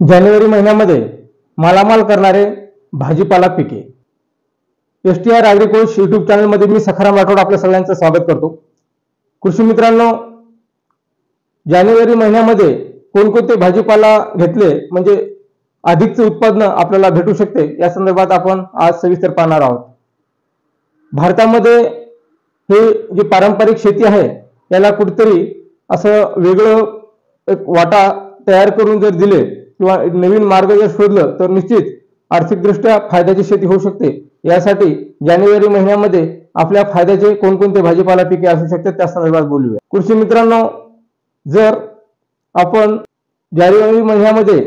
जानेवारी महिन्यामध्ये मालामाल करणारे भाजीपाला पिके STR ॲग्रिकोच यूट्यूब चॅनलमध्ये मी सखाराम राठोड आपल्या सगळ्यांचं स्वागत करतो। कृषी मित्रांनो, जानेवारी महिन्यामध्ये कोणकोणते भाजीपाला घेतले म्हणजे अधिकचे उत्पादन आपल्याला भेटू शकते या संदर्भात आपण आज सविस्तर पाहणार आहोत। भारतामध्ये हे जी पारंपरिक शेती आहे याला कुठेतरी असं वेगळं एक वाटा तयार करून जर दिले किंवा नवीन मार्ग जर शोधलं तर निश्चित आर्थिकदृष्ट्या फायद्याची शेती होऊ शकते। यासाठी जानेवारी महिन्यामध्ये आपल्या फायद्याचे कोणकोणते भाजीपाला पिके असू शकतात त्या संदर्भात बोलूया। कृषी मित्रांनो, जर आपण जानेवारी महिन्यामध्ये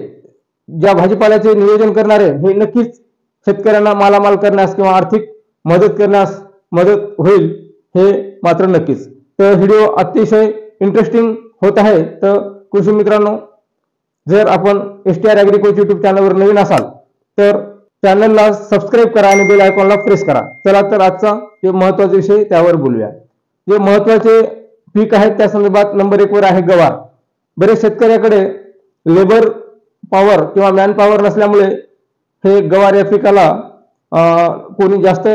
ज्या भाजीपाल्याचे नियोजन करणार आहे हे नक्कीच शेतकऱ्यांना मालामाल करण्यास किंवा आर्थिक मदत करण्यास मदत होईल हे मात्र नक्कीच। तर व्हिडिओ अतिशय इंटरेस्टिंग होत आहे। तर कृषी मित्रांनो, जर आपण STR ॲग्रिकोच यूट्यूब चॅनलवर नवीन असाल तर चॅनलला सबस्क्राईब करा आणि बेल आयकॉनला प्रेस करा। चला तर आजचा जे महत्त्वाचा विषय त्यावर बोलूया। जे महत्त्वाचे पीक आहेत त्या संदर्भात नंबर 1 वर आहे गवार। बरेच शेतकऱ्याकडे लेबर पॉवर किंवा मॅन पॉवर नसल्यामुळे हे गवार या पिकाला कोणी जास्त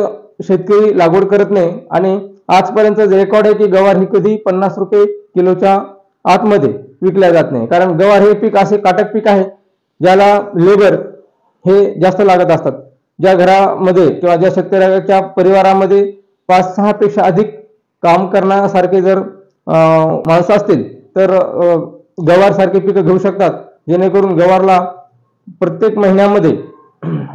शेतकरी लागवड करत नाही आणि आजपर्यंत रेकॉर्ड आहे की गवार ही कधी 50 रुपये किलोच्या आतमध्ये विकल्या जात नाही। कारण गवार हे पीक असे काटक पीक आहे ज्याला लेबर हे जास्त लागत असतात। ज्या घरामध्ये किंवा ज्या शेतकऱ्याच्या परिवारामध्ये 5-6 पेक्षा अधिक काम करण्यासारखे जर माणसं असतील तर गवार सारखे पिकं घेऊ शकतात, जेणेकरून गवारला प्रत्येक महिन्यामध्ये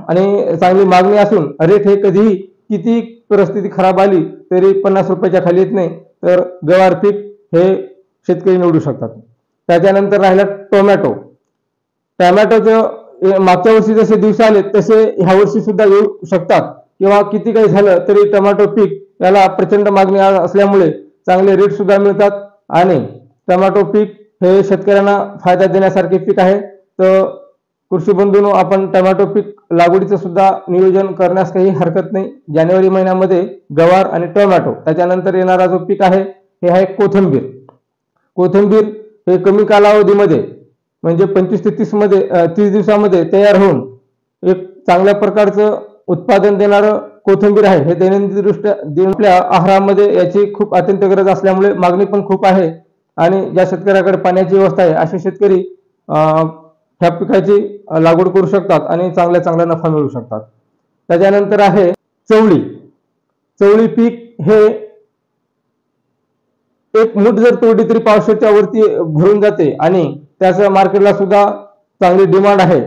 आणि चांगली मागणी असून रेट हे कधीही किती परिस्थिती खराब आली तरी 50 रुपयाच्या खाली येत नाही। तर गवार पीक हे शेतकरी निवडू शकतात। त्याच्यानंतर राहिला टोमॅटो। टोमॅटोचं मागच्या वर्षी जसे दिवस आले तसे ह्या वर्षी सुद्धा येऊ शकतात किंवा किती काही झालं तरी टोमॅटो पीक याला प्रचंड मागणी असल्यामुळे चांगले रेट सुद्धा मिळतात आणि टोमॅटो पीक हे शेतकऱ्यांना फायदा देण्यासारखे पीक आहे। तर कृषी बंधूंनो, आपण टोमॅटो पीक लागवडीचं सुद्धा नियोजन करण्यास काही हरकत नाही। जानेवारी महिन्यामध्ये गवार आणि टोमॅटो, त्याच्यानंतर येणारा जो पीक आहे हे आहे कोथिंबीर। कोथिंबीर हे कमी कालावधीमध्ये म्हणजे 25 ते 30 दिवसामध्ये तयार होऊन एक चांगल्या प्रकारचं उत्पादन देणारं कोथिंबीर आहे। हे दैनंदिनदृष्ट्या आपल्या आहारामध्ये याची खूप अत्यंत गरज असल्यामुळे मागणी पण खूप आहे आणि ज्या शेतकऱ्याकडे पाण्याची व्यवस्था आहे असे शेतकरी ह्या पिकाची लागवड करू शकतात आणि चांगला नफा मिळवू शकतात। त्याच्यानंतर आहे चवळी। चवळी पीक हे एक मूठ जर तोडली तरी 500च्या वरती भरून जाते आणि त्याचं मार्केटला सुद्धा चांगली डिमांड आहे।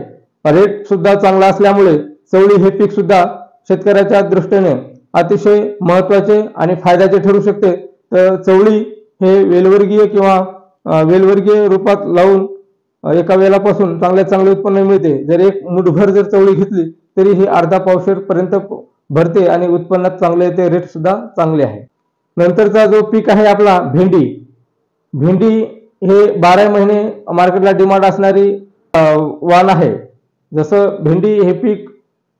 रेट सुद्धा चांगला असल्यामुळे चवळी हे पीक सुद्धा शेतकऱ्याच्या दृष्टीने अतिशय महत्त्वाचे आणि फायद्याचे ठरू शकते। तर चवळी हे वेलवर्गीय किंवा वेलवर्गीय रूपात लावून एका वेलापासून चांगले उत्पन्न मिळते। जर एक मुठभर जर चवळी घेतली तरी ही अर्धा पावशेर पर्यंत भरते आणि उत्पन्नात चांगले येते, रेट सुद्धा चांगले आहे। नंतरचा जो पीक आहे आपला भेंडी। भेंडी हे 12 महिने मार्केटला डिमांड असणारी वाण आहे। जसं भेंडी हे पीक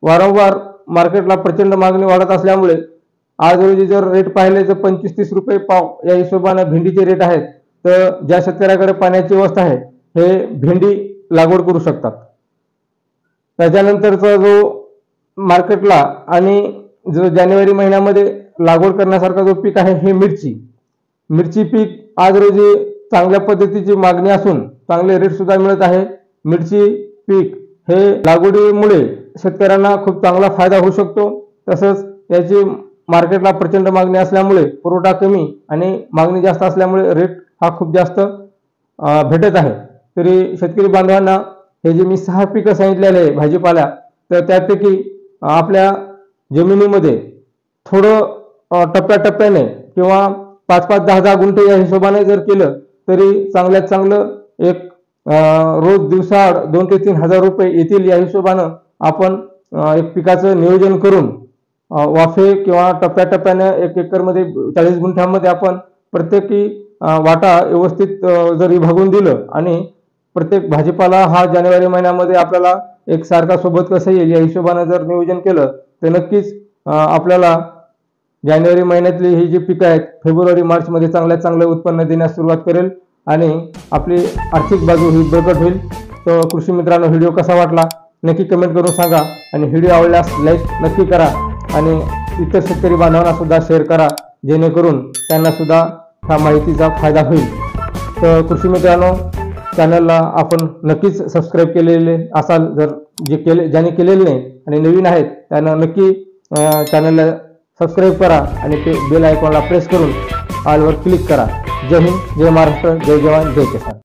वारंवार मार्केटला प्रचंड मागणी वाढत असल्यामुळे आज रोजी जर रेट पाहिले तर 25-30 रुपये पाव या हिशोबाने भेंडीचे रेट आहेत। तर ज्या शेतकऱ्याकडे पाण्याची व्यवस्था आहे हे भेंडी लागवड करू शकतात। त्याच्यानंतरचा जो मार्केटला आणि जो जानेवारी महिन्यामध्ये लागवड करण्यासारखा जो पीक आहे हे मिरची। मिरची पीक आज रोजी चांगल्या पद्धतीची मागणी असून चांगले रेट सुद्धा मिळत आहे। मिरची पीक हे लागवडीमुळे शेतकऱ्यांना खूप चांगला फायदा होऊ शकतो। तसंच याची मार्केटला प्रचंड मागणी असल्यामुळे पुरवठा कमी आणि मागणी जास्त असल्यामुळे रेट हा खूप जास्त भेटत आहे। तरी शेतकरी बांधवांना हे जे मी 6 पिकं सांगितलेले आहे भाजीपाला, तर त्यापैकी आपल्या जमिनीमध्ये थोडं टप्प्याटप्प्याने किंवा 5-5, 10-10 गुंठे या हिशोबाने जर केलं तरी चांगल्यात चांगलं एक रोज दिवसाआड 2 ते 3 हजार रुपये येतील। या हिशोबानं आपण एक पिकाचं नियोजन करून वाफे किंवा टप्प्याटप्प्याने 1 एकरमध्ये 40 गुंठ्यामध्ये आपण प्रत्येकी वाटा व्यवस्थित जर विभागून दिलं आणि प्रत्येक भाजीपाला हा जानेवारी महिन्यामध्ये आपल्याला एक सारखा सोबत कसं येईल या हिशोबाने जर नियोजन केलं तर नक्कीच आपल्याला जानेवारी महिन्यातली ही जी पिकं आहेत फेब्रुवारी मार्च मध्ये चांगलं उत्पन्न देण्यास सुरुवात करेल आणि आपली आर्थिक बाजू ही बळकट होईल. तर कृषी मित्रांनो, व्हिडिओ कसा वाटला नक्की कमेंट करून सांगा आणि व्हिडिओ आवडल्यास लाईक नक्की करा आणि इतर शेतकरी बांधवांना सुद्धा शेअर करा, जेणेकरून त्यांना सुद्धा ह्या माहितीचा फायदा होईल. तर कृषी मित्रांनो, चॅनलला आपण नक्कीच सबस्क्राईब केलेले असाल, जर ज्यांनी केलेले नाही आणि नवीन आहेत त्यांना नक्की चॅनलला सबस्क्राईब करा आणि ते बेल आयकॉनला प्रेस करून ऑलवर क्लिक करा. जय हिंद, जय महाराष्ट्र, जय जवान, जय किसान.